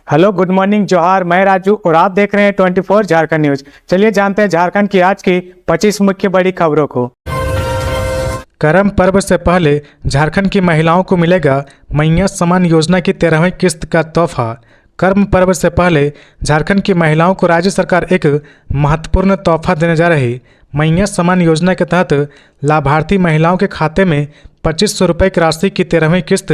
Hello, good morning, जोहार। मैं राजू और आप देख रहे हैं 24 झारखंड न्यूज। चलिए जानते हैं झारखंड की आज की 25 मुख्य बड़ी खबरों को। करम पर्व से पहले झारखंड की महिलाओं को मिलेगा मैया सम्मान योजना की 13वीं किस्त का तोहफा। कर्म पर्व से पहले झारखंड की महिलाओं को राज्य सरकार एक महत्वपूर्ण तोहफा देने जा रही। मैया सम्मान योजना के तहत लाभार्थी महिलाओं के खाते में 2500 रुपये की राशि की 13वीं किस्त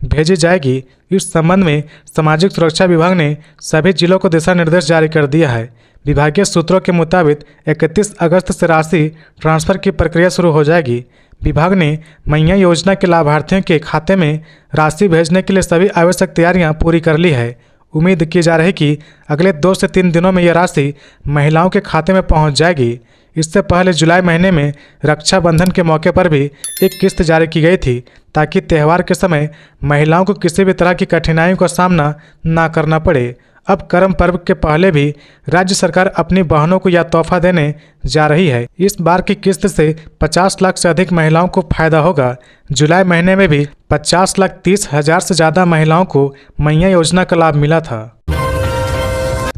भेजी जाएगी। इस संबंध में सामाजिक सुरक्षा विभाग ने सभी जिलों को दिशा निर्देश जारी कर दिया है। विभागीय सूत्रों के मुताबिक 31 अगस्त से राशि ट्रांसफर की प्रक्रिया शुरू हो जाएगी। विभाग ने मैया योजना के लाभार्थियों के खाते में राशि भेजने के लिए सभी आवश्यक तैयारियां पूरी कर ली है। उम्मीद की जा रही कि अगले 2 से 3 दिनों में यह राशि महिलाओं के खाते में पहुंच जाएगी। इससे पहले जुलाई महीने में रक्षाबंधन के मौके पर भी एक किस्त जारी की गई थी, ताकि त्यौहार के समय महिलाओं को किसी भी तरह की कठिनाइयों का सामना न करना पड़े। अब करम पर्व के पहले भी राज्य सरकार अपनी बहनों को यह तोहफा देने जा रही है। इस बार की किस्त से 50 लाख से अधिक महिलाओं को फायदा होगा। जुलाई महीने में भी 50,30,000 से ज़्यादा महिलाओं को मैया योजना का लाभ मिला था।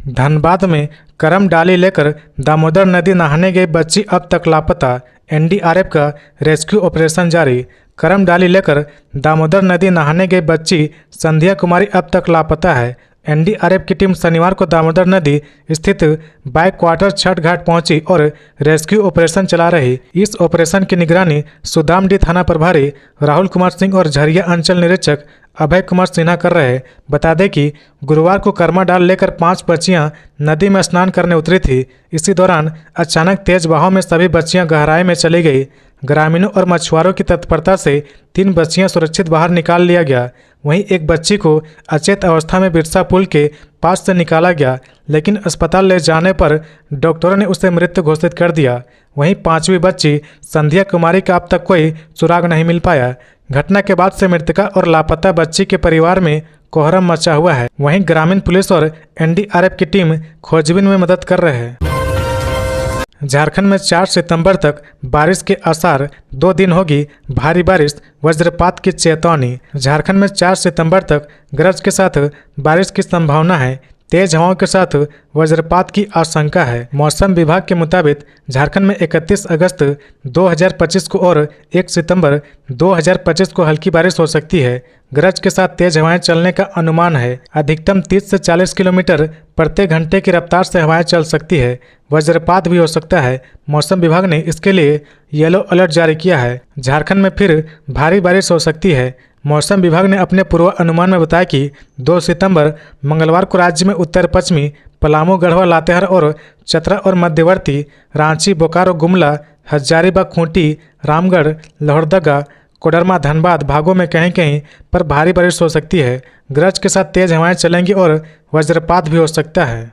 धनबाद में करम डाली लेकर दामोदर नदी नहाने गई बच्ची अब तक लापता। एनडीआरएफ का रेस्क्यू ऑपरेशन जारी। करम डाली लेकर दामोदर नदी नहाने गई बच्ची संध्या कुमारी अब तक लापता है। एनडीआरएफ की टीम शनिवार को दामोदर नदी स्थित बैक क्वार्टर छठ घाट पहुंची और रेस्क्यू ऑपरेशन चला रही। इस ऑपरेशन की निगरानी सुदामडी थाना प्रभारी राहुल कुमार सिंह और झरिया अंचल निरीक्षक अभय कुमार सिन्हा कर रहे। बता दें कि गुरुवार को करमा डाल लेकर 5 बच्चियां नदी में स्नान करने उतरी थी। इसी दौरान अचानक तेज बहाव में सभी बच्चियां गहराई में चली गई। ग्रामीणों और मछुआरों की तत्परता से 3 बच्चियां सुरक्षित बाहर निकाल लिया गया। वहीं एक बच्ची को अचेत अवस्था में बिरसा पुल के पास से निकाला गया, लेकिन अस्पताल ले जाने पर डॉक्टरों ने उसे मृत घोषित कर दिया। वहीं 5वीं बच्ची संध्या कुमारी का अब तक कोई सुराग नहीं मिल पाया। घटना के बाद से मृतका और लापता बच्ची के परिवार में कोहराम मचा हुआ है। वहीं ग्रामीण पुलिस और एनडीआरएफ की टीम खोजबीन में मदद कर रहे हैं। झारखंड में 4 सितंबर तक बारिश के आसार, 2 दिन होगी भारी बारिश, वज्रपात की चेतावनी। झारखंड में 4 सितंबर तक गरज के साथ बारिश की संभावना है। तेज हवाओं के साथ वज्रपात की आशंका है। मौसम विभाग के मुताबिक झारखंड में 31 अगस्त 2025 को और 1 सितंबर 2025 को हल्की बारिश हो सकती है। गरज के साथ तेज हवाएं चलने का अनुमान है। अधिकतम 30 से 40 किलोमीटर प्रति घंटे की रफ्तार से हवाएं चल सकती है। वज्रपात भी हो सकता है। मौसम विभाग ने इसके लिए येलो अलर्ट जारी किया है। झारखंड में फिर भारी बारिश हो सकती है। मौसम विभाग ने अपने पूर्वानुमान में बताया कि 2 सितंबर मंगलवार को राज्य में उत्तर पश्चिमी पलामू, गढ़वा, लातेहार और चतरा और मध्यवर्ती रांची, बोकारो, गुमला, हजारीबाग, खूंटी, रामगढ़, लोहरदगा, कोडरमा, धनबाद भागों में कहीं कहीं पर भारी बारिश हो सकती है। गरज के साथ तेज हवाएं चलेंगी और वज्रपात भी हो सकता है।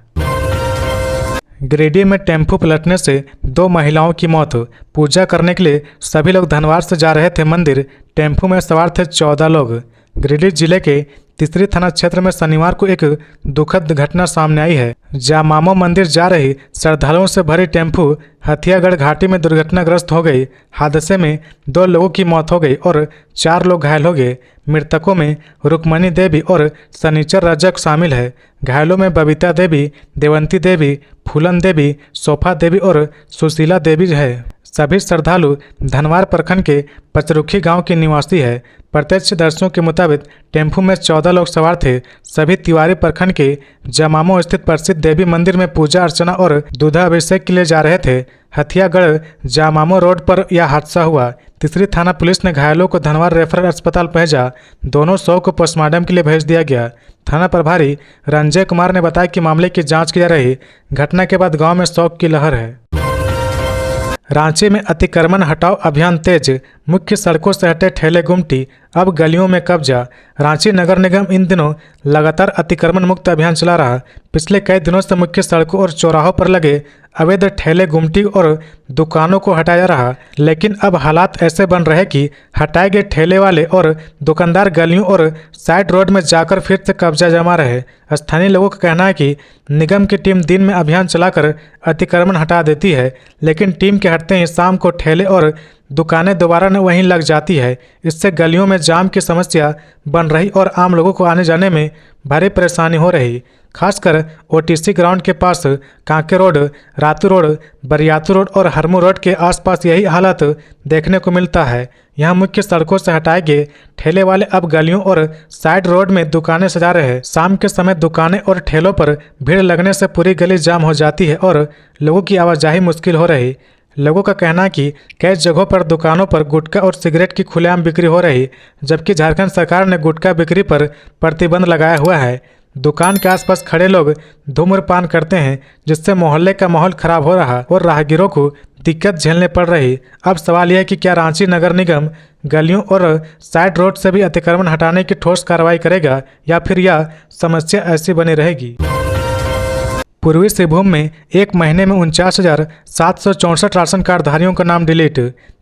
गिरिडीह में टेम्पो पलटने से 2 महिलाओं की मौत। पूजा करने के लिए सभी लोग धनबाद से जा रहे थे मंदिर। टेम्पो में सवार थे 14 लोग। गिरिडीह जिले के तीसरी थाना क्षेत्र में शनिवार को एक दुखद घटना सामने आई है। जामामो मंदिर जा रही श्रद्धालुओं से भरी टेम्पो हथियागढ़ घाटी में दुर्घटनाग्रस्त हो गई। हादसे में 2 लोगों की मौत हो गई और 4 लोग घायल हो गए। मृतकों में रुक्मणी देवी और सनीचर रजक शामिल है। घायलों में बबीता देवी, देवंती देवी, फूलन देवी, सोफा देवी और सुशीला देवी है। सभी श्रद्धालु धनवार प्रखंड के पचरुखी गांव के निवासी है। प्रत्यक्षदर्शियों के मुताबिक टेम्पो में 14 लोग सवार थे। सभी तिवारी प्रखंड के जमामो स्थित प्रसिद्ध देवी मंदिर में पूजा अर्चना और दूधाभिषेक के लिए जा रहे थे। हथियागढ़ जामामो रोड पर यह हादसा हुआ। तीसरी थाना पुलिस ने घायलों को धनवार रेफरल अस्पताल भेजा। दोनों शव को पोस्टमार्टम के लिए भेज दिया गया। थाना प्रभारी रंजय कुमार ने बताया कि मामले की जांच की जा रही। घटना के बाद गांव में शोक की लहर है। रांची में अतिक्रमण हटाओ अभियान तेज। मुख्य सड़कों से हटे ठेले गुमटी, अब गलियों में कब्जा। रांची नगर निगम इन दिनों लगातार अतिक्रमण मुक्त अभियान चला रहा। पिछले कई दिनों से मुख्य सड़कों और चौराहों पर लगे अवैध ठेले, गुमटी और दुकानों को हटाया रहा, लेकिन अब हालात ऐसे बन रहे कि हटाए गए ठेले वाले और दुकानदार गलियों और साइड रोड में जाकर फिर से कब्जा जमा रहे। स्थानीय लोगों का कहना है कि निगम की टीम दिन में अभियान चलाकर अतिक्रमण हटा देती है, लेकिन टीम के हटते ही शाम को ठेले और दुकानें दोबारा न वहीं लग जाती है। इससे गलियों में जाम की समस्या बन रही और आम लोगों को आने जाने में भारी परेशानी हो रही। खासकर ओटीसी ग्राउंड के पास Kanke road, Ratu road, Bariatu road और हरमू रोड के आसपास यही हालत देखने को मिलता है। यहाँ मुख्य सड़कों से हटाए गए ठेले वाले अब गलियों और साइड रोड में दुकानें सजा रहे हैं। शाम के समय दुकानें और ठेलों पर भीड़ लगने से पूरी गली जाम हो जाती है और लोगों की आवाजाही मुश्किल हो रही। लोगों का कहना है कि कई जगहों पर दुकानों पर गुटखा और सिगरेट की खुलेआम बिक्री हो रही, जबकि झारखंड सरकार ने गुटखा बिक्री पर प्रतिबंध लगाया हुआ है। दुकान के आसपास खड़े लोग धूम्रपान करते हैं, जिससे मोहल्ले का माहौल खराब हो रहा और राहगीरों को दिक्कत झेलने पड़ रही। अब सवाल यह है कि क्या रांची नगर निगम गलियों और साइड रोड से भी अतिक्रमण हटाने की ठोस कार्रवाई करेगा या फिर यह समस्या ऐसी बनी रहेगी। पूर्वी सिंहभूम में एक महीने में 49,764 राशन कार्डधारियों का नाम डिलीट।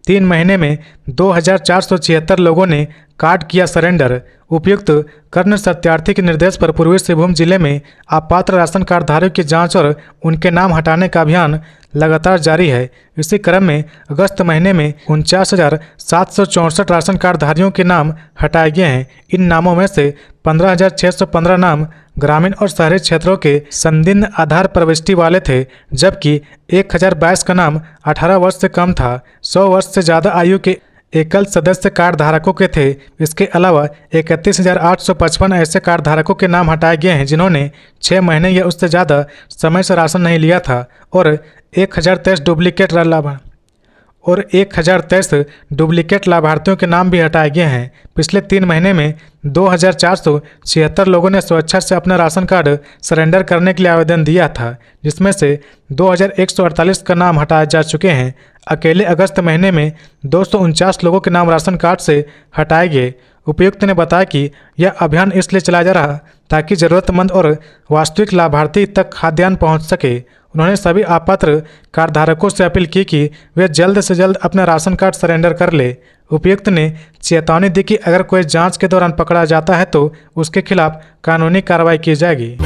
3 महीने में 2,476 लोगों ने कार्ड किया सरेंडर। उपायुक्त कर्ण सत्यार्थी के निर्देश पर पूर्वी सिंहभूम जिले में अपात्र राशन कार्डधारियों की जांच और उनके नाम हटाने का अभियान लगातार जारी है। इसी क्रम में अगस्त महीने में 49,764 राशन कार्डधारियों के नाम हटाए गए हैं। इन नामों में से 15,615 नाम ग्रामीण और शहरी क्षेत्रों के संदिग्ध आधार प्रविष्टि वाले थे, जबकि 1,022 का नाम 18 वर्ष से कम था। 100 वर्ष से ज़्यादा आयु के एकल सदस्य कार्ड धारकों के थे। इसके अलावा 31,855 ऐसे कार्ड धारकों के नाम हटाए गए हैं जिन्होंने 6 महीने या उससे ज़्यादा समय से राशन नहीं लिया था और 1,023 डुप्लीकेट लाभार्थियों के नाम भी हटाए गए हैं। पिछले 3 महीने में 2,476 लोगों ने स्वेच्छा से अपना राशन कार्ड सरेंडर करने के लिए आवेदन दिया था, जिसमें से 2,148 का नाम हटाए जा चुके हैं। अकेले अगस्त महीने में 249 लोगों के नाम राशन कार्ड से हटाए गए। उपायुक्त ने बताया कि यह अभियान इसलिए चलाया जा रहा ताकि ज़रूरतमंद और वास्तविक लाभार्थी तक खाद्यान्न पहुंच सके। उन्होंने सभी अपात्र कार्डधारकों से अपील की कि वे जल्द से जल्द अपना राशन कार्ड सरेंडर कर ले। उपायुक्त ने चेतावनी दी कि अगर कोई जांच के दौरान पकड़ा जाता है तो उसके खिलाफ कानूनी कार्रवाई की जाएगी।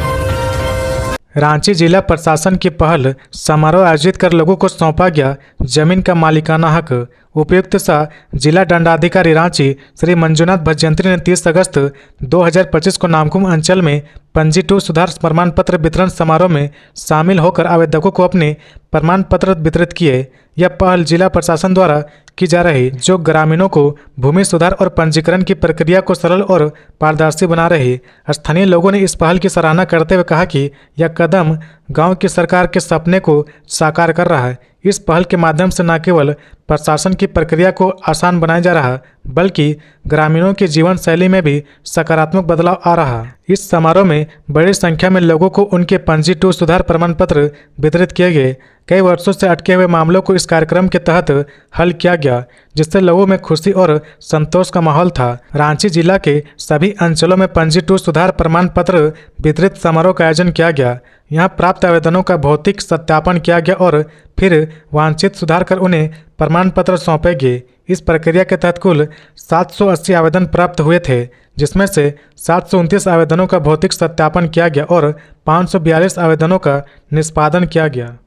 रांची जिला प्रशासन की पहल समारोह आयोजित कर लोगों को सौंपा गया जमीन का मालिकाना हक। उपायुक्त सह जिला दंडाधिकारी रांची श्री मंजुनाथ भजयंत्री ने 30 अगस्त 2025 को नामकुम अंचल में पंजी 2 सुधार प्रमाण पत्र वितरण समारोह में शामिल होकर आवेदकों को अपने प्रमाण पत्र वितरित किए। यह पहल जिला प्रशासन द्वारा की जा रही जो ग्रामीणों को भूमि सुधार और पंजीकरण की प्रक्रिया को सरल और पारदर्शी बना रही। स्थानीय लोगों ने इस पहल की सराहना करते हुए कहा कि यह कदम गांव की सरकार के सपने को साकार कर रहा है। इस पहल के माध्यम से न केवल प्रशासन की प्रक्रिया को आसान बनाया जा रहा बल्कि ग्रामीणों की जीवन शैली में भी सकारात्मक बदलाव आ रहा। इस समारोह में बड़ी संख्या में लोगों को उनके पंजी 2 सुधार प्रमाण पत्र वितरित किए गए। कई वर्षों से अटके हुए मामलों को इस कार्यक्रम के तहत हल किया गया, जिससे लोगों में खुशी और संतोष का माहौल था। रांची जिला के सभी अंचलों में पंजी 2 सुधार प्रमाण पत्र वितरित समारोह का आयोजन किया गया। यहाँ प्राप्त आवेदनों का भौतिक सत्यापन किया गया और फिर वांछित सुधार कर उन्हें प्रमाण पत्र सौंपे गए। इस प्रक्रिया के तहत कुल 780 आवेदन प्राप्त हुए थे, जिसमें से 729 आवेदनों का भौतिक सत्यापन किया गया और 542 आवेदनों का निष्पादन किया गया।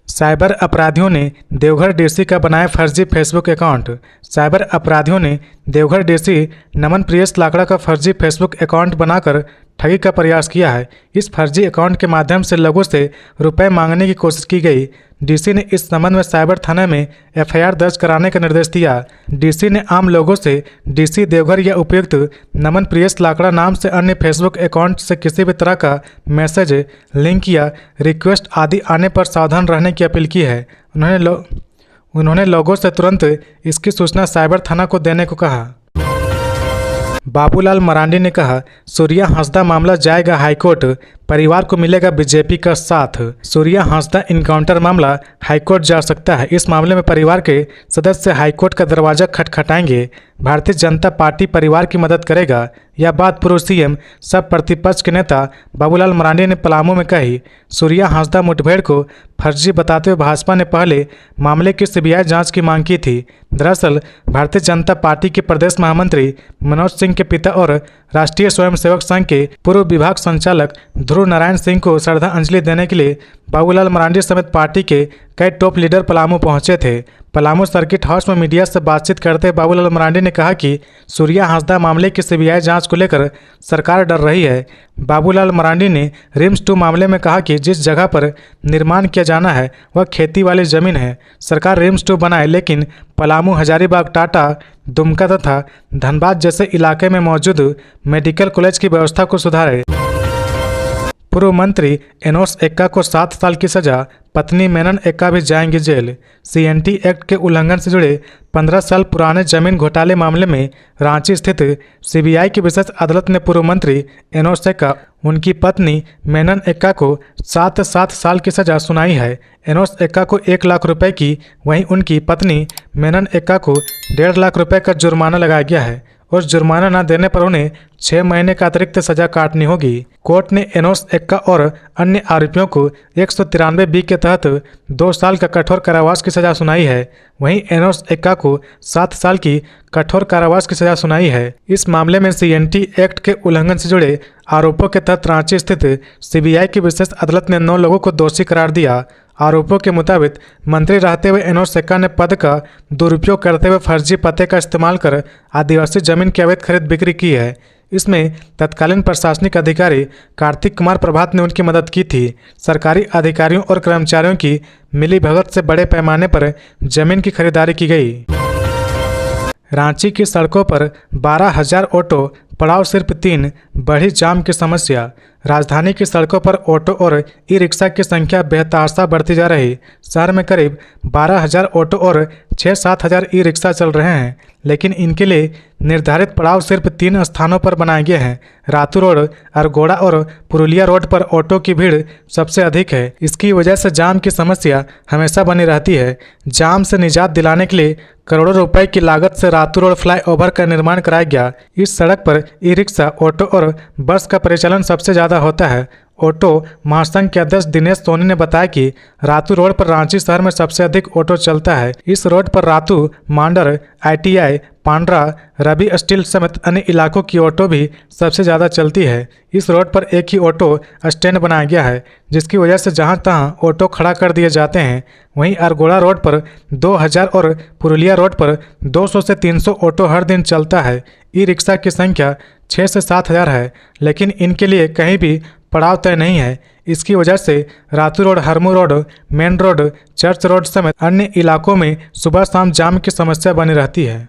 साइबर अपराधियों ने देवघर डीसी का बनाया फर्जी फेसबुक अकाउंट। साइबर अपराधियों ने देवघर डीसी नमन प्रियस लाकड़ा का फर्जी फेसबुक अकाउंट बनाकर ठगी का प्रयास किया है। इस फर्जी अकाउंट के माध्यम से लोगों से रुपए मांगने की कोशिश की गई। डीसी ने इस संबंध में साइबर थाना में एफआईआर दर्ज कराने का निर्देश दिया। डीसी ने आम लोगों से डीसी देवघर या उपायुक्त नमन प्रियस लाकड़ा नाम से अन्य फेसबुक अकाउंट से किसी भी तरह का मैसेज, लिंक या रिक्वेस्ट आदि आने पर सावधान रहने की अपील की है। उन्होंने लोगों से तुरंत इसकी सूचना साइबर थाना को देने को कहा। बाबूलाल मरांडी ने कहा, सूर्या हांसदा मामला जाएगा हाईकोर्ट, परिवार को मिलेगा बीजेपी का साथ। सूर्या हांसदा इनकाउंटर मामला हाईकोर्ट जा सकता है। इस मामले में परिवार के सदस्य हाईकोर्ट का दरवाजा खटखटाएंगे। भारतीय जनता पार्टी परिवार की मदद करेगा। यह बात पूर्व सीएम सब प्रतिपक्ष के नेता बाबूलाल मरांडी ने पलामू में कही। सूर्या हांसदा मुठभेड़ को फर्जी बताते हुए भाजपा ने पहले मामले की सीबीआई जांच की मांग की थी। दरअसल भारतीय जनता पार्टी के प्रदेश महामंत्री मनोज सिंह के पिता और राष्ट्रीय स्वयंसेवक संघ के पूर्व विभाग संचालक ध्रुव गुरु नारायण सिंह को श्रद्धांजलि देने के लिए बाबूलाल मरांडी समेत पार्टी के कई टॉप लीडर पलामू पहुंचे थे। पलामू सर्किट हाउस में मीडिया से बातचीत करते बाबूलाल मरांडी ने कहा कि सूर्या हांसदा मामले की सीबीआई जांच को लेकर सरकार डर रही है। बाबूलाल मरांडी ने रिम्स 2 मामले में कहा कि जिस जगह पर निर्माण किया जाना है वह खेती वाली जमीन है। सरकार रिम्स 2 बनाए, लेकिन पलामू, हजारीबाग, टाटा, दुमका तथा धनबाद जैसे इलाके में मौजूद मेडिकल कॉलेज की व्यवस्था को सुधारे। पूर्व मंत्री एनोस एक्का को 7 साल की सजा, पत्नी मेनन एक्का भी जाएंगी जेल। सीएनटी एक्ट के उल्लंघन से जुड़े 15 साल पुराने जमीन घोटाले मामले में रांची स्थित सीबीआई की विशेष अदालत ने पूर्व मंत्री एनोस एक्का, उनकी पत्नी मेनन एक्का को 7 साल की सजा सुनाई है। एनोस एक्का को 1 लाख रुपए की, वहीं उनकी पत्नी मेनन एक्का को 1.5 लाख रुपए का जुर्माना लगाया गया है और जुर्माना न देने पर उन्हें 6 महीने का अतिरिक्त सजा काटनी होगी। कोर्ट ने एनोस एक्का और अन्य आरोपियों को 193 बी के तहत 2 साल का कठोर कारावास की सजा सुनाई है। वहीं एनोस एक्का को 7 साल की कठोर कारावास की सजा सुनाई है। इस मामले में सीएनटी एक्ट के उल्लंघन से जुड़े आरोपों के तहत रांची स्थित सीबीआई की विशेष अदालत ने 9 लोगों को दोषी करार दिया। आरोपों के मुताबिक मंत्री रहते हुए एनोस एक्का ने पद का दुरुपयोग करते हुए फर्जी पते का इस्तेमाल कर आदिवासी जमीन की अवैध खरीद बिक्री की है। इसमें तत्कालीन प्रशासनिक अधिकारी कार्तिक कुमार प्रभात ने उनकी मदद की थी। सरकारी अधिकारियों और कर्मचारियों की मिलीभगत से बड़े पैमाने पर जमीन की खरीदारी की गई। रांची की सड़कों पर 12,000 ऑटो, पड़ाव सिर्फ 3, बढ़ी जाम की समस्या। राजधानी की सड़कों पर ऑटो और ई रिक्शा की संख्या बेतहाशा बढ़ती जा रही। शहर में करीब 12,000 ऑटो और 6-7 हज़ार ई रिक्शा चल रहे हैं, लेकिन इनके लिए निर्धारित पड़ाव सिर्फ 3 स्थानों पर बनाए गए हैं। रातू रोड, अरगोड़ा और पुरुलिया रोड पर ऑटो की भीड़ सबसे अधिक है। इसकी वजह से जाम की समस्या हमेशा बनी रहती है। जाम से निजात दिलाने के लिए करोड़ों रुपए की लागत से रातू रोड फ्लाईओवर का निर्माण कराया गया। इस सड़क पर ई रिक्शा, ऑटो और बस का परिचालन सबसे ज़्यादा होता है। ऑटो महासंघ के अध्यक्ष दिनेश सोनी ने बताया कि रातू रोड पर रांची शहर में सबसे अधिक ऑटो चलता है। इस रोड पर रातू, मांडर, ITI, पांड्रा, रवि स्टील समेत अन्य इलाकों की ऑटो भी सबसे ज़्यादा चलती है। इस रोड पर एक ही ऑटो स्टैंड बनाया गया है, जिसकी वजह से जहां तहां ऑटो खड़ा कर दिए जाते हैं। वहीं अरगोड़ा रोड पर 2000 और पुरुलिया रोड पर 200 से 300 ऑटो हर दिन चलता है। ई रिक्शा की संख्या 6 से 7 हज़ार है, लेकिन इनके लिए कहीं भी पड़ाव तय नहीं है। इसकी वजह से Ratu road, Harmu road, main road, church road समेत अन्य इलाकों में सुबह शाम जाम की समस्या बनी रहती है।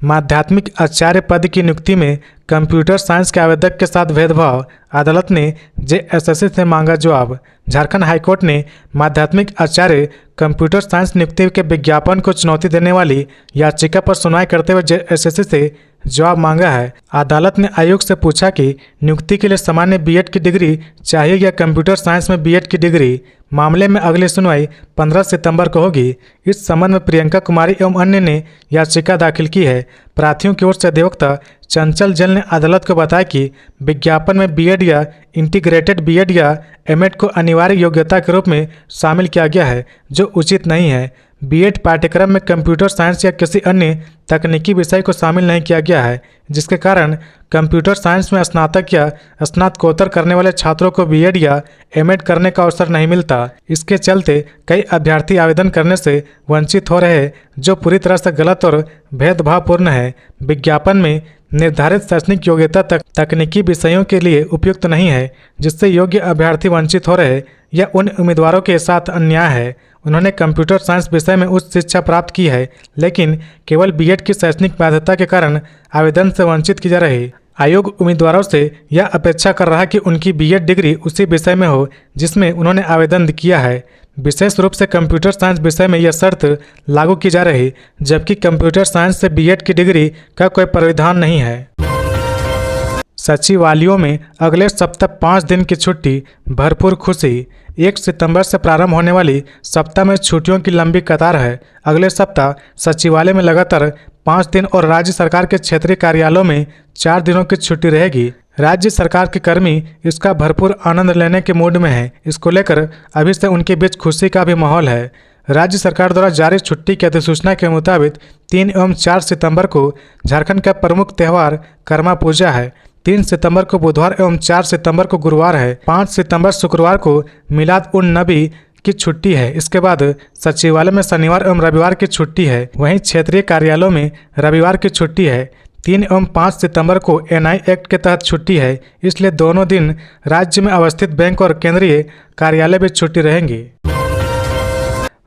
माध्यमिक आचार्य पद की नियुक्ति में कंप्यूटर साइंस के आवेदक के साथ भेदभाव, अदालत ने JSSC से मांगा जवाब। झारखंड हाईकोर्ट ने माध्यमिक आचार्य कंप्यूटर साइंस नियुक्ति के विज्ञापन को चुनौती देने वाली याचिका पर सुनवाई करते हुए JSSC से जवाब मांगा है। अदालत ने आयोग से पूछा कि नियुक्ति के लिए सामान्य B.Ed की डिग्री चाहिए या कंप्यूटर साइंस में B.Ed की डिग्री। मामले में अगली सुनवाई 15 सितंबर को होगी। इस संबंध में प्रियंका कुमारी एवं अन्य ने याचिका दाखिल की है। प्रार्थियों की ओर से अधिवक्ता चंचल जैन ने अदालत को बताया कि विज्ञापन में B.Ed या इंटीग्रेटेड B.Ed या M.Ed को अनिवार्य योग्यता के रूप में शामिल किया गया है, जो उचित नहीं है। B.Ed पाठ्यक्रम में कंप्यूटर साइंस या किसी अन्य तकनीकी विषय को शामिल नहीं किया गया है, जिसके कारण कंप्यूटर साइंस में स्नातक या स्नातकोत्तर करने वाले छात्रों को B.Ed या M.Ed करने का अवसर नहीं मिलता। इसके चलते कई अभ्यर्थी आवेदन करने से वंचित हो रहे हैं, जो पूरी तरह से गलत और भेदभावपूर्ण है। विज्ञापन में निर्धारित शैक्षणिक योग्यता तकनीकी विषयों के लिए उपयुक्त नहीं है, जिससे योग्य अभ्यर्थी वंचित हो रहे। यह उन उम्मीदवारों के साथ अन्याय है। उन्होंने कंप्यूटर साइंस विषय में उच्च शिक्षा प्राप्त की है, लेकिन केवल B.Ed की शैक्षणिक वैधता के कारण आवेदन से वंचित की जा रही। आयोग उम्मीदवारों से यह अपेक्षा कर रहा है कि उनकी B.Ed डिग्री उसी विषय में हो जिसमें उन्होंने आवेदन किया है। विशेष रूप से कंप्यूटर साइंस विषय में यह शर्त लागू की जा रही, जबकि कंप्यूटर साइंस से B.Ed की डिग्री का कोई प्रावधान नहीं है। सचिवालयों में अगले सप्ताह 5 दिन की छुट्टी, भरपूर खुशी। 1 सितंबर से प्रारंभ होने वाली सप्ताह में छुट्टियों की लंबी कतार है। अगले सप्ताह सचिवालय में लगातार 5 दिन और राज्य सरकार के क्षेत्रीय कार्यालयों में 4 दिनों की छुट्टी रहेगी। राज्य सरकार के कर्मी इसका भरपूर आनंद लेने के मूड में हैं। इसको लेकर अभी से उनके बीच खुशी का भी माहौल है। राज्य सरकार द्वारा जारी छुट्टी की अधिसूचना के मुताबिक 3 एवं 4 सितंबर को झारखंड का प्रमुख त्यौहार कर्मा पूजा है। 3 सितंबर को बुधवार एवं 4 सितंबर को गुरुवार है। 5 सितंबर शुक्रवार को मिलाद उन नबी की छुट्टी है। इसके बाद सचिवालय में शनिवार एवं रविवार की छुट्टी है। वहीं क्षेत्रीय कार्यालयों में रविवार की छुट्टी है। 3 एवं 5 सितंबर को एनआई एक्ट के तहत छुट्टी है, इसलिए दोनों दिन राज्य में अवस्थित बैंक और केंद्रीय कार्यालय भी छुट्टी रहेंगी।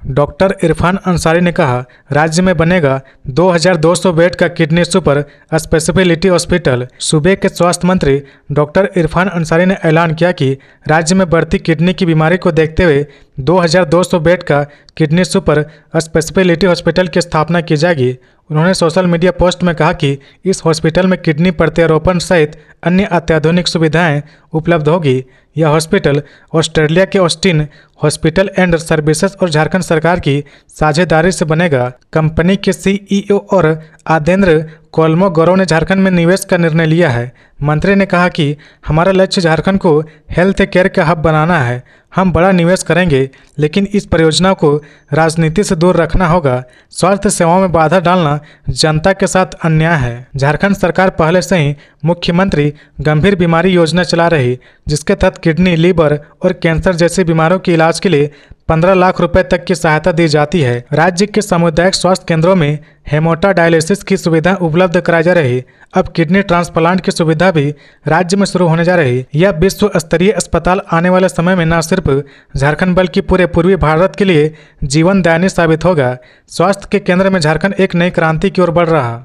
डॉक्टर इरफान अंसारी ने कहा, राज्य में बनेगा 2200 बेड का किडनी सुपर स्पेशलिटी हॉस्पिटल। सूबे के स्वास्थ्य मंत्री डॉक्टर इरफान अंसारी ने ऐलान किया कि राज्य में बढ़ती किडनी की बीमारी को देखते हुए 2200 बेड का किडनी सुपर स्पेशलिटी हॉस्पिटल की स्थापना की जाएगी। उन्होंने सोशल मीडिया पोस्ट में कहा कि इस हॉस्पिटल में किडनी प्रत्यारोपण सहित अन्य अत्याधुनिक सुविधाएं उपलब्ध होगी। यह हॉस्पिटल ऑस्ट्रेलिया के ऑस्टिन हॉस्पिटल एंड सर्विसेज और झारखंड सरकार की साझेदारी से बनेगा। कंपनी के सीईओ और आदेंद्र कोल्मो गौरव ने झारखंड में निवेश का निर्णय लिया है। मंत्री ने कहा कि हमारा लक्ष्य झारखंड को हेल्थ केयर का हब बनाना है। हम बड़ा निवेश करेंगे, लेकिन इस परियोजना को राजनीति से दूर रखना होगा। स्वास्थ्य सेवाओं में बाधा डालना जनता के साथ अन्याय है। झारखंड सरकार पहले से ही मुख्यमंत्री गंभीर बीमारी योजना चला रही, जिसके तहत किडनी, लीवर और कैंसर जैसी बीमारियों के इलाज के लिए 15 लाख रुपए तक की सहायता दी जाती है। राज्य के सामुदायिक स्वास्थ्य केंद्रों में हेमोटाडायलिसिस की सुविधा उपलब्ध कराई जा रही। अब किडनी ट्रांसप्लांट की सुविधा भी राज्य में शुरू होने जा रही। यह विश्व स्तरीय अस्पताल आने वाले समय में न सिर्फ झारखंड बल्कि पूरे पूर्वी भारत के लिए जीवनदायिनी साबित होगा। स्वास्थ्य के केंद्र में झारखंड एक नई क्रांति की ओर बढ़ रहा।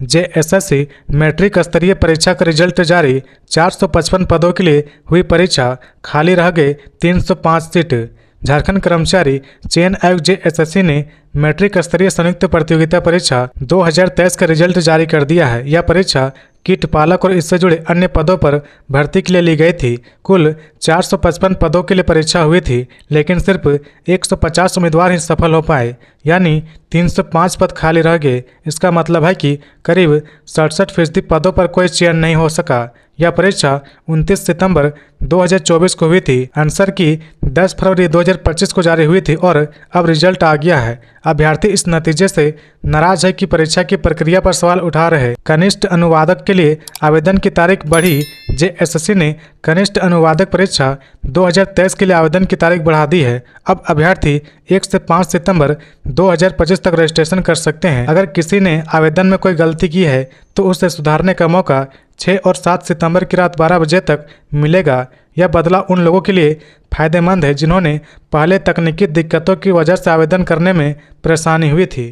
जेएसएससी मैट्रिक स्तरीय परीक्षा का रिजल्ट जारी। 455 पदों के लिए हुई परीक्षा, खाली रह गए 305 सीट। झारखंड कर्मचारी चयन आयोग जेएसएससी ने मैट्रिक स्तरीय संयुक्त प्रतियोगिता परीक्षा 2023 का रिजल्ट जारी कर दिया है। यह परीक्षा कीट पालक और इससे जुड़े अन्य पदों पर भर्ती के लिए ली गई थी। कुल 455 पदों के लिए परीक्षा हुई थी, लेकिन सिर्फ 150 उम्मीदवार ही सफल हो पाए, यानी 305 पद खाली रह गए। इसका मतलब है कि करीब 67% पदों पर कोई चयन नहीं हो सका। यह परीक्षा 29 सितंबर 2024 को हुई थी। आंसर की 10 फरवरी 2025 को जारी हुई थी और अब रिजल्ट आ गया है। अभ्यर्थी इस नतीजे से नाराज है कि परीक्षा की प्रक्रिया पर सवाल उठा रहे। कनिष्ठ अनुवादक के लिए आवेदन की तारीख बढ़ी। जेएसएससी ने कनिष्ठ अनुवादक परीक्षा 2023 के लिए आवेदन की तारीख बढ़ा दी है। अब अभ्यर्थी 1 से 5 सितंबर 2025 तक रजिस्ट्रेशन कर सकते हैं। अगर किसी ने आवेदन में कोई गलती की है तो उसे सुधारने का मौका 6 और 7 सितंबर की रात 12 बजे तक मिलेगा। यह बदलाव उन लोगों के लिए फायदेमंद है जिन्होंने पहले तकनीकी दिक्कतों की वजह से आवेदन करने में परेशानी हुई थी।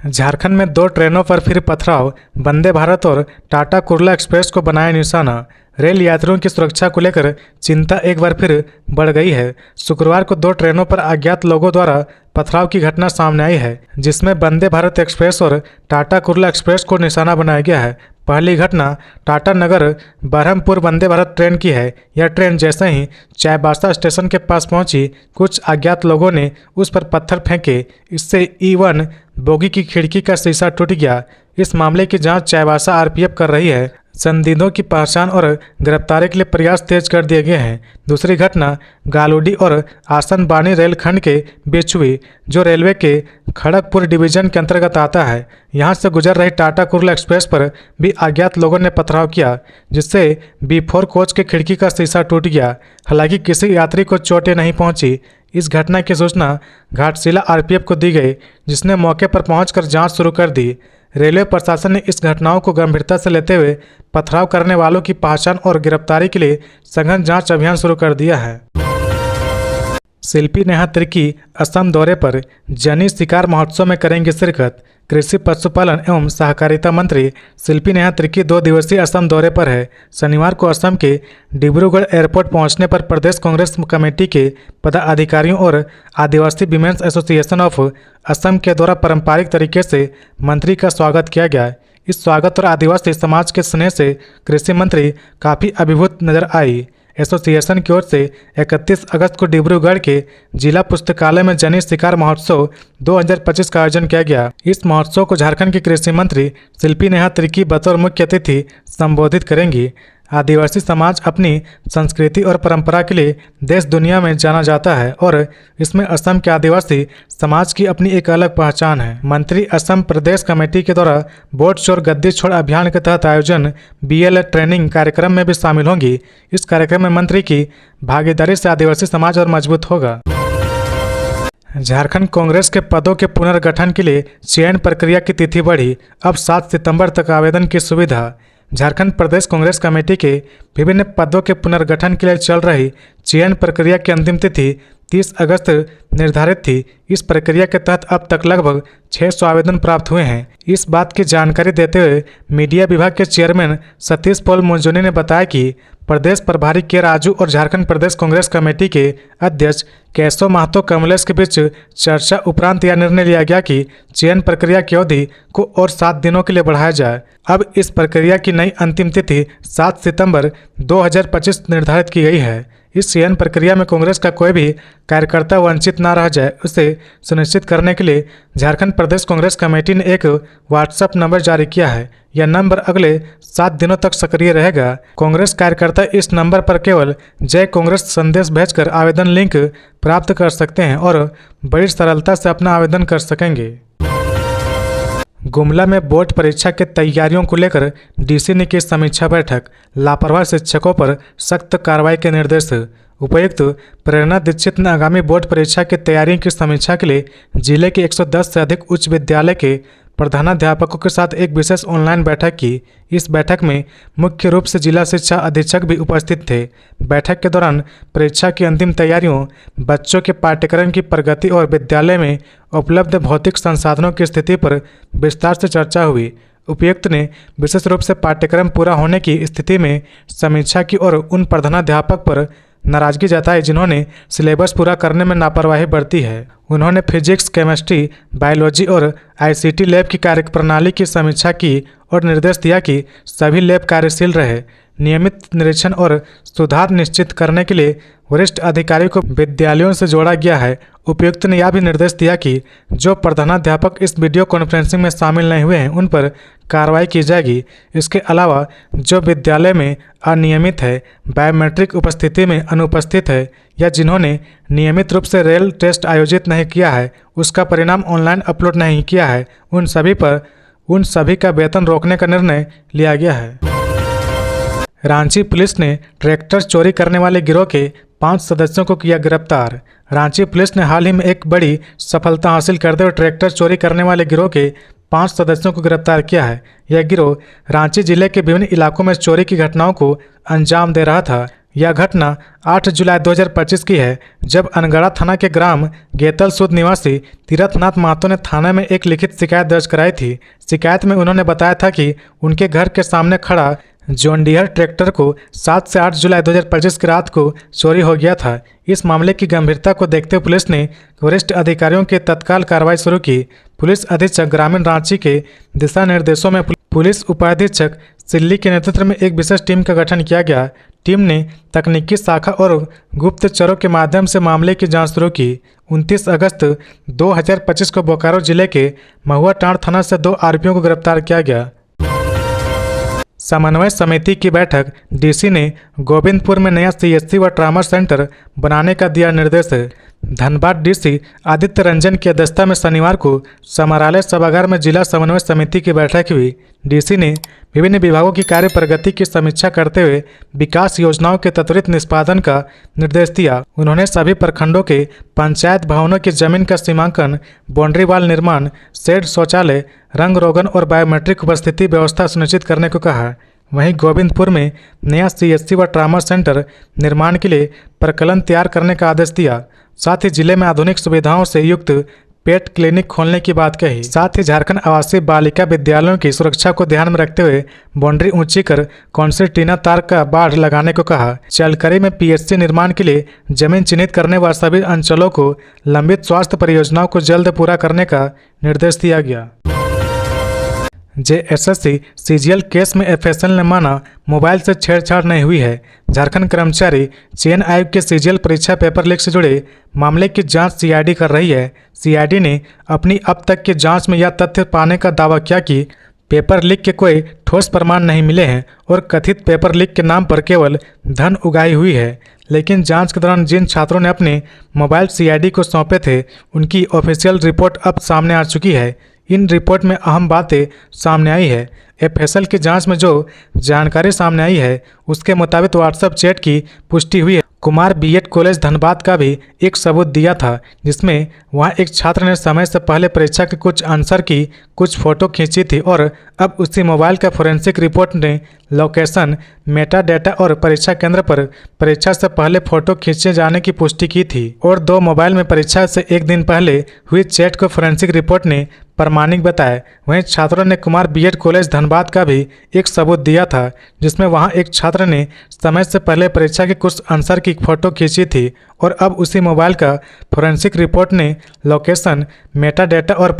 झारखंड में 2 ट्रेनों पर फिर पथराव। वंदे भारत और टाटा कुर्ला एक्सप्रेस को बनाया निशाना। रेल यात्रियों की सुरक्षा को लेकर चिंता एक बार फिर बढ़ गई है। शुक्रवार को 2 ट्रेनों पर अज्ञात लोगों द्वारा पथराव की घटना सामने आई है, जिसमें वंदे भारत एक्सप्रेस और टाटा कुर्ला एक्सप्रेस को निशाना बनाया गया है। पहली घटना टाटा नगर बरहमपुर वंदे भारत ट्रेन की है। यह ट्रेन जैसे ही चाईबासा स्टेशन के पास पहुंची, कुछ अज्ञात लोगों ने उस पर पत्थर फेंके। इससे E1 बोगी की खिड़की का शीशा टूट गया। इस मामले की जांच चाईबासा आरपीएफ कर रही है। संदिग्धों की पहचान और गिरफ्तारी के लिए प्रयास तेज कर दिए गए हैं। दूसरी घटना गालूडी और आसनबानी रेलखंड के बीच हुई, जो रेलवे के खड़गपुर डिवीजन के अंतर्गत आता है। यहां से गुजर रही टाटा कुर्ला एक्सप्रेस पर भी अज्ञात लोगों ने पथराव किया, जिससे B4 कोच के खिड़की का शीशा टूट गया। हालांकि किसी यात्री को चोटें नहीं पहुंची। इस घटना की सूचना घाटशिला आरपीएफ को दी गई, जिसने मौके पर पहुंचकर जांच शुरू कर दी। रेलवे प्रशासन ने इस घटनाओं को गंभीरता से लेते हुए पथराव करने वालों की पहचान और गिरफ्तारी के लिए सघन जांच अभियान शुरू कर दिया है। शिल्पी नेहा तिर्की असम दौरे पर। जनी शिकार महोत्सव में करेंगे शिरकत। कृषि पशुपालन एवं सहकारिता मंत्री शिल्पी नेहा तिर्की 2 दिवसीय असम दौरे पर है। शनिवार को असम के डिब्रूगढ़ एयरपोर्ट पहुंचने पर प्रदेश कांग्रेस कमेटी के पदाधिकारियों और आदिवासी विमेंस एसोसिएशन ऑफ असम के द्वारा पारंपरिक तरीके से मंत्री का स्वागत किया गया। इस स्वागत और आदिवासी समाज के स्नेह से कृषि मंत्री काफ़ी अभिभूत नजर आई। एसोसिएशन की ओर से 31 अगस्त को डिब्रूगढ़ के जिला पुस्तकालय में जनी शिकार महोत्सव 2025 का आयोजन किया गया। इस महोत्सव को झारखंड की कृषि मंत्री शिल्पी नेहा तिर्की बतौर मुख्य अतिथि संबोधित करेंगी। आदिवासी समाज अपनी संस्कृति और परंपरा के लिए देश दुनिया में जाना जाता है और इसमें असम के आदिवासी समाज की अपनी एक अलग पहचान है। मंत्री असम प्रदेश कमेटी के द्वारा वोट चोर गद्दी छोड़ अभियान के तहत आयोजन BLA ट्रेनिंग कार्यक्रम में भी शामिल होंगी। इस कार्यक्रम में मंत्री की भागीदारी से आदिवासी समाज और मजबूत होगा। झारखंड कांग्रेस के पदों के पुनर्गठन के लिए चयन प्रक्रिया की तिथि बढ़ी, अब 7 सितंबर तक आवेदन की सुविधा। झारखंड प्रदेश कांग्रेस कमेटी के विभिन्न पदों के पुनर्गठन के लिए चल रही चयन प्रक्रिया की अंतिम तिथि 30 अगस्त निर्धारित थी। इस प्रक्रिया के तहत अब तक लगभग 600 आवेदन प्राप्त हुए हैं। इस बात की जानकारी देते हुए मीडिया विभाग के चेयरमैन सतीश पॉल मुंजोनी ने बताया कि प्रदेश प्रभारी के राजू और झारखंड प्रदेश कांग्रेस कमेटी के अध्यक्ष केशव महतो कमलेश के बीच चर्चा उपरांत यह निर्णय लिया गया कि चयन प्रक्रिया की अवधि को और 7 दिनों के लिए बढ़ाया जाए। अब इस प्रक्रिया की नई अंतिम तिथि 7 सितंबर 2025 निर्धारित की गई है। इस चयन प्रक्रिया में कांग्रेस का कोई भी कार्यकर्ता वंचित न रह जाए, उसे सुनिश्चित करने के लिए झारखंड प्रदेश कांग्रेस कमेटी ने एक व्हाट्सएप नंबर जारी किया है। यह नंबर अगले 7 दिनों तक सक्रिय रहेगा। कांग्रेस कार्यकर्ता इस नंबर पर केवल जय कांग्रेस संदेश भेजकर आवेदन लिंक प्राप्त कर सकते हैं और बड़ी सरलता से अपना आवेदन कर सकेंगे। गुमला में बोर्ड परीक्षा की तैयारियों को लेकर DC ने की समीक्षा बैठक, लापरवाह शिक्षकों पर सख्त कार्रवाई के निर्देश। उपायुक्त प्रेरणा दीक्षित ने आगामी बोर्ड परीक्षा की तैयारियों की समीक्षा के लिए जिले के 110 से अधिक उच्च विद्यालय के प्रधानाध्यापकों के साथ एक विशेष ऑनलाइन बैठक की। इस बैठक में मुख्य रूप से जिला शिक्षा अधीक्षक भी उपस्थित थे। बैठक के दौरान परीक्षा की अंतिम तैयारियों, बच्चों के पाठ्यक्रम की प्रगति और विद्यालय में उपलब्ध भौतिक संसाधनों की स्थिति पर विस्तार से चर्चा हुई। उपायुक्त ने विशेष रूप से पाठ्यक्रम पूरा होने की स्थिति में समीक्षा की और उन प्रधानाध्यापक पर नाराजगी जताई जिन्होंने सिलेबस पूरा करने में लापरवाही बरती है। उन्होंने फिजिक्स, केमिस्ट्री, बायोलॉजी और ICT लैब की कार्यप्रणाली की समीक्षा की और निर्देश दिया कि सभी लैब कार्यशील रहे। नियमित निरीक्षण और सुधार निश्चित करने के लिए वरिष्ठ अधिकारियों को विद्यालयों से जोड़ा गया है। उपायुक्त ने यह भी निर्देश दिया कि जो प्रधानाध्यापक इस वीडियो कॉन्फ्रेंसिंग में शामिल नहीं हुए हैं उन पर कार्रवाई की जाएगी। इसके अलावा जो विद्यालय में अनियमित है, बायोमेट्रिक उपस्थिति में अनुपस्थित है या जिन्होंने नियमित रूप से रेल टेस्ट आयोजित नहीं किया है, उसका परिणाम ऑनलाइन अपलोड नहीं किया है, उन सभी का वेतन रोकने का निर्णय लिया गया है। रांची पुलिस ने ट्रैक्टर चोरी करने वाले गिरोह के 5 सदस्यों को किया गिरफ्तार। रांची पुलिस ने हाल ही में एक बड़ी सफलता हासिल करते हुए ट्रैक्टर चोरी करने वाले गिरोह के 5 सदस्यों को गिरफ्तार किया है। यह गिरोह रांची जिले के विभिन्न इलाकों में चोरी की घटनाओं को अंजाम दे रहा था। यह घटना 8 जुलाई 2025 की है, जब अनगढ़ा थाना के ग्राम गेतल सूद निवासी तीरथनाथ महतो ने थाने में एक लिखित शिकायत दर्ज कराई थी। शिकायत में उन्होंने बताया था कि उनके घर के सामने खड़ा जॉन डियर ट्रैक्टर को 7 से 8 जुलाई 2025 की रात को चोरी हो गया था। इस मामले की गंभीरता को देखते हुए पुलिस ने वरिष्ठ अधिकारियों की तत्काल कार्रवाई शुरू की। पुलिस अधीक्षक ग्रामीण रांची के दिशा निर्देशों में पुलिस उपाधीक्षक सिल्ली के नेतृत्व में एक विशेष टीम का गठन किया गया। टीम ने तकनीकी शाखा और गुप्तचरों के माध्यम से मामले की जांच शुरू की। 29 अगस्त 2025 को बोकारो जिले के महुआटांड़ थाना से 2 आरोपियों को गिरफ्तार किया गया। समन्वय समिति की बैठक, DC ने गोविंदपुर में नया CSC व ट्रामा सेंटर बनाने का दिया निर्देश। धनबाद DC आदित्य रंजन की अध्यक्षता में शनिवार को समरालय सभागार में जिला समन्वय समिति की बैठक हुई। DC ने विभिन्न विभागों की कार्य प्रगति की समीक्षा करते हुए विकास योजनाओं के त्वरित निष्पादन का निर्देश दिया। उन्होंने सभी प्रखंडों के पंचायत भवनों की जमीन का सीमांकन, बाउंड्री वाल निर्माण, शेड, शौचालय, रंग रोगन और बायोमेट्रिक उपस्थिति व्यवस्था सुनिश्चित करने को कहा। वहीं गोविंदपुर में नया CSC व ट्रामा सेंटर निर्माण के लिए प्रकलन तैयार करने का आदेश दिया। साथ ही जिले में आधुनिक सुविधाओं से युक्त पेट क्लिनिक खोलने की बात कही। साथ ही झारखंड आवासीय बालिका विद्यालयों की सुरक्षा को ध्यान में रखते हुए बाउंड्री ऊंची कर कॉन्क्रीट तार का बाढ़ लगाने को कहा। चलकरी में PSC निर्माण के लिए जमीन चिन्हित करने व सभी अंचलों को लंबित स्वास्थ्य परियोजनाओं को जल्द पूरा करने का निर्देश दिया गया। JSSC CGL केस में FSL ने माना मोबाइल से छेड़छाड़ नहीं हुई है। झारखंड कर्मचारी चयन आयोग के CGL परीक्षा पेपर लीक से जुड़े मामले की जांच CID कर रही है। CID ने अपनी अब तक की जांच में यह तथ्य पाने का दावा किया कि पेपर लीक के कोई ठोस प्रमाण नहीं मिले हैं और कथित पेपर लीक के नाम पर केवल धन उगाही हुई है। लेकिन जांच के दौरान जिन छात्रों ने अपने मोबाइल सीआईडी को सौंपे थे, उनकी ऑफिशियल रिपोर्ट अब सामने आ चुकी है। इन रिपोर्ट में अहम बातें सामने आई है। एफएसएल की जांच में जो जानकारी सामने आई है, उसके मुताबिक व्हाट्सएप चैट की पुष्टि हुई है। कुमार बीएड कॉलेज धनबाद का भी एक सबूत दिया था, जिसमें वहाँ एक छात्र ने समय से पहले परीक्षा के कुछ आंसर की कुछ फोटो खींची थी और अब उसी मोबाइल का फोरेंसिक रिपोर्ट ने लोकेशन, मेटा डेटा और परीक्षा केंद्र पर परीक्षा से पहले फोटो खींचे जाने की पुष्टि की थी। और 2 मोबाइल में परीक्षा से एक दिन पहले हुई चैट को फोरेंसिक रिपोर्ट ने प्रमाणिक बताया। वहीं छात्रों ने कुमार बीएड कॉलेज धनबाद का भी एक सबूत दिया था, जिसमें वहां एक छात्र ने समय से पहले परीक्षा के कुछ आंसर की फोटो खींची थी और अब उसी मोबाइल का फोरेंसिक रिपोर्ट ने लोकेशन, मेटा डेटा और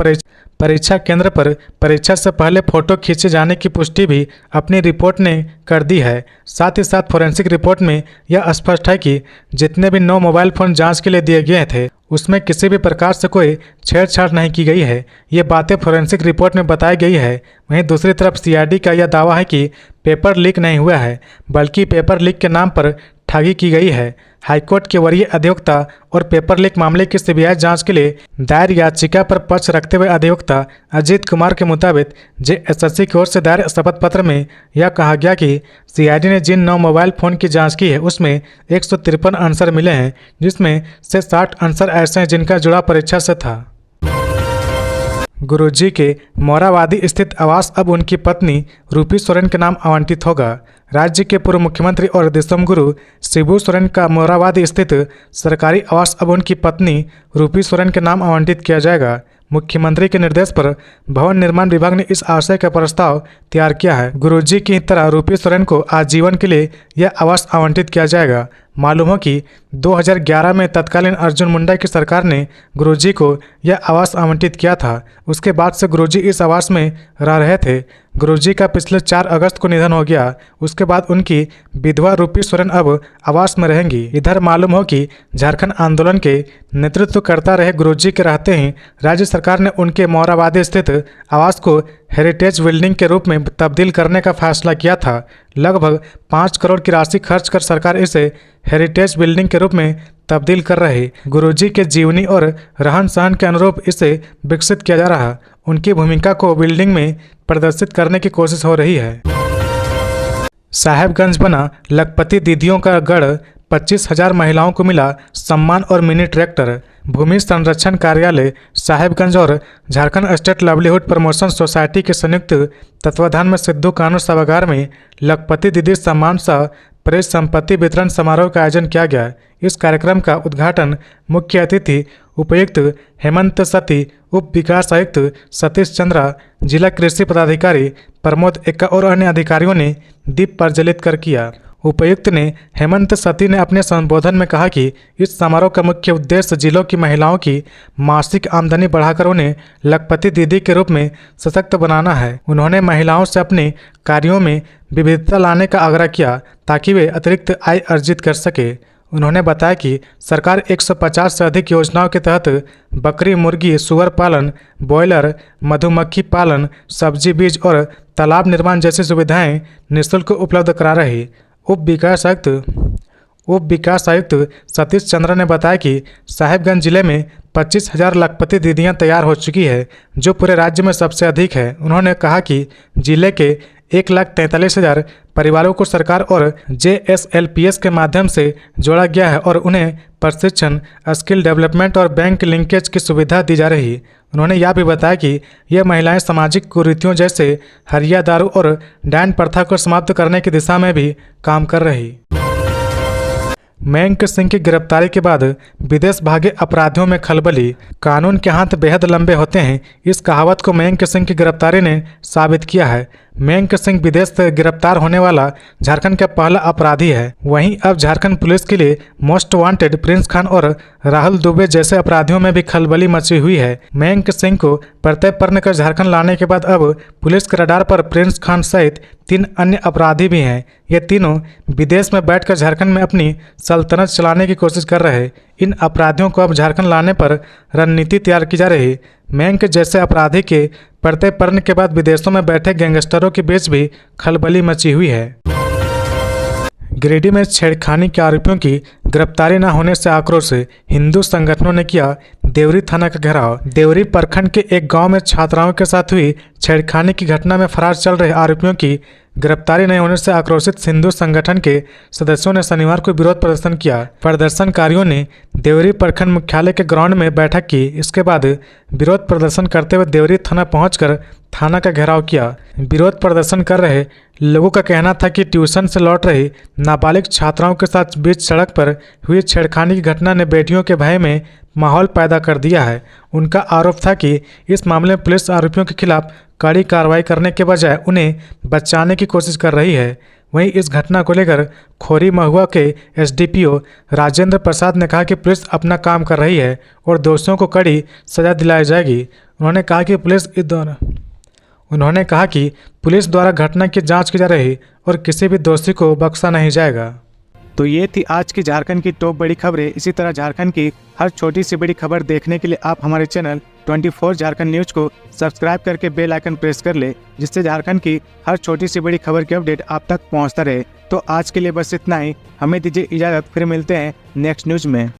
परीक्षा केंद्र पर परीक्षा से पहले फोटो खींचे जाने की पुष्टि भी अपनी रिपोर्ट ने कर दी है। साथ ही साथ फोरेंसिक रिपोर्ट में यह स्पष्ट है कि जितने भी 9 मोबाइल फ़ोन जांच के लिए दिए गए थे, उसमें किसी भी प्रकार से कोई छेड़छाड़ नहीं की गई है। ये बातें फोरेंसिक रिपोर्ट में बताई गई है। वहीं दूसरी तरफ सीआईडी का यह दावा है कि पेपर लीक नहीं हुआ है, बल्कि पेपर लीक के नाम पर ठगी की गई है। हाईकोर्ट के वरीय अधिवक्ता और पेपर लीक मामले की सीबीआई जांच के लिए दायर याचिका पर पक्ष रखते हुए अधिवक्ता अजीत कुमार के मुताबिक जेएसएससी की ओर से दायर शपथ पत्र में यह कहा गया कि सीआईडी ने जिन 9 मोबाइल फ़ोन की जांच की है, उसमें 153 आंसर मिले हैं, जिसमें से 60 आंसर ऐसे हैं जिनका जुड़ा परीक्षा से था। गुरुजी के मोराबादी स्थित आवास अब उनकी पत्नी रूपी सोरेन के नाम आवंटित होगा। राज्य के पूर्व मुख्यमंत्री और देशम गुरु शिबू सोरेन का मोराबादी स्थित सरकारी आवास अब उनकी पत्नी रूपी सोरेन के नाम आवंटित किया जाएगा। मुख्यमंत्री के निर्देश पर भवन निर्माण विभाग ने इस आशय का प्रस्ताव तैयार किया है। गुरुजी की तरह रूपी सोरेन को आजीवन के लिए यह आवास आवंटित किया जाएगा। मालूम हो कि 2011 में तत्कालीन अर्जुन मुंडा की सरकार ने गुरुजी को यह आवास आवंटित किया था। उसके बाद से गुरुजी इस आवास में रह रहे थे। गुरुजी का पिछले 4 अगस्त को निधन हो गया। उसके बाद उनकी विधवा रूपी सोरेन अब आवास में रहेंगी। इधर मालूम हो कि झारखंड आंदोलन के नेतृत्व करता रहे गुरुजी के रहते ही राज्य सरकार ने उनके मोराबादी स्थित आवास को हेरिटेज बिल्डिंग के रूप में तब्दील करने का फैसला किया था। लगभग 5 करोड़ की राशि खर्च कर सरकार इसे हेरिटेज बिल्डिंग के रूप में तब्दील कर रही। गुरुजी के जीवनी और रहन सहन के अनुरूप इसे विकसित किया जा रहा। उनकी भूमिका को बिल्डिंग में प्रदर्शित करने की कोशिश हो रही है। साहेबगंज बना लखपति दीदियों का गढ़, 25,000 महिलाओं को मिला सम्मान और मिनी ट्रैक्टर। भूमि संरक्षण कार्यालय साहेबगंज और Jharkhand state livelihood promotion society के संयुक्त तत्वाधान में सिद्धू कानून सभागार में लखपति दीदी सम्मान सह प्रेस संपत्ति वितरण समारोह का आयोजन किया गया। इस कार्यक्रम का उद्घाटन मुख्य अतिथि उपायुक्त हेमंत सती, उप विकास आयुक्त सतीश चंद्रा, जिला कृषि पदाधिकारी प्रमोद एक्का और अन्य अधिकारियों ने दीप प्रज्वलित कर किया। उपायुक्त ने हेमंत सती ने अपने संबोधन में कहा कि इस समारोह का मुख्य उद्देश्य जिलों की महिलाओं की मासिक आमदनी बढ़ाकर उन्हें लखपति दीदी के रूप में सशक्त बनाना है। उन्होंने महिलाओं से अपने कार्यों में विविधता लाने का आग्रह किया ताकि वे अतिरिक्त आय अर्जित कर सके। उन्होंने बताया कि सरकार 150 से अधिक योजनाओं के तहत बकरी, मुर्गी, सुअर पालन, ब्रॉयलर, मधुमक्खी पालन, सब्जी बीज और तालाब निर्माण जैसी सुविधाएं निःशुल्क उपलब्ध करा रही। उप विकास आयुक्त सतीश चंद्र ने बताया कि साहेबगंज जिले में 25,000 लखपति दीदियां तैयार हो चुकी है, जो पूरे राज्य में सबसे अधिक है। उन्होंने कहा कि जिले के 1,43,000 परिवारों को सरकार और JSLPS के माध्यम से जोड़ा गया है और उन्हें प्रशिक्षण, स्किल डेवलपमेंट और बैंक लिंकेज की सुविधा दी जा रही। उन्होंने यह भी बताया कि यह महिलाएं सामाजिक कुरीतियों जैसे हरिया दारू और डायन प्रथा को समाप्त करने की दिशा में भी काम कर रही। मयंक सिंह की गिरफ्तारी के बाद विदेश भागे अपराधियों में खलबली। कानून के हाथ बेहद लंबे होते हैं, इस कहावत को मयंक सिंह की गिरफ्तारी ने साबित किया है। मयंक सिंह विदेश से गिरफ्तार होने वाला झारखंड का पहला अपराधी है। वहीं अब झारखंड पुलिस के लिए मोस्ट वांटेड प्रिंस खान और राहुल दुबे जैसे अपराधियों में भी खलबली मची हुई है। मयंक सिंह को प्रत्यर्पण कर झारखंड लाने के बाद अब पुलिस के रडार पर प्रिंस खान सहित 3 अन्य अपराधी भी हैं। ये तीनों विदेश में बैठकर झारखंड में अपनी सल्तनत चलाने की कोशिश कर रहे। इन अपराधियों को अब झारखंड लाने पर रणनीति तैयार की जा रही। मैंग जैसे अपराधी के प्रत्यर्पण के बाद विदेशों में बैठे गैंगस्टरों के बीच भी खलबली मची हुई है। गिरिडीह में छेड़खानी के आरोपियों की गिरफ्तारी न होने से आक्रोश, हिंदू संगठनों ने किया देवरी थाना का घेराव। देवरी प्रखंड के एक गांव में छात्राओं के साथ हुई छेड़खानी की घटना में फरार चल रहे आरोपियों की गिरफ्तारी नहीं होने से आक्रोशित हिंदू संगठन के सदस्यों ने शनिवार को विरोध प्रदर्शन किया। प्रदर्शनकारियों ने देवरी प्रखंड मुख्यालय के ग्राउंड में बैठक की। इसके बाद विरोध प्रदर्शन करते हुए देवरी थाना पहुंचकर थाना का घेराव किया। विरोध प्रदर्शन कर रहे लोगों का कहना था कि ट्यूशन से लौट रही नाबालिग छात्राओं के साथ बीच सड़क पर हुई छेड़खानी की घटना ने बेटियों के भय में माहौल पैदा कर दिया है। उनका आरोप था कि इस मामले में पुलिस आरोपियों के खिलाफ कड़ी कार्रवाई करने के बजाय उन्हें बचाने की कोशिश कर रही है। वहीं इस घटना को लेकर खोरी महुआ के एसडीपीओ राजेंद्र प्रसाद ने कहा कि पुलिस अपना काम कर रही है और दोषियों को कड़ी सजा दिलाई जाएगी। उन्होंने कहा कि पुलिस द्वारा घटना की जांच की जा रही और किसी भी दोषी को बख्शा नहीं जाएगा। तो ये थी आज की झारखंड की टॉप बड़ी खबरें। इसी तरह झारखंड की हर छोटी सी बड़ी खबर देखने के लिए आप हमारे चैनल 24 झारखंड न्यूज को सब्सक्राइब करके बेल आइकन प्रेस कर ले, जिससे झारखंड की हर छोटी सी बड़ी खबर की अपडेट आप तक पहुंचता रहे। तो आज के लिए बस इतना ही, हमें दीजिए इजाज़त, फिर मिलते हैं नेक्स्ट न्यूज में।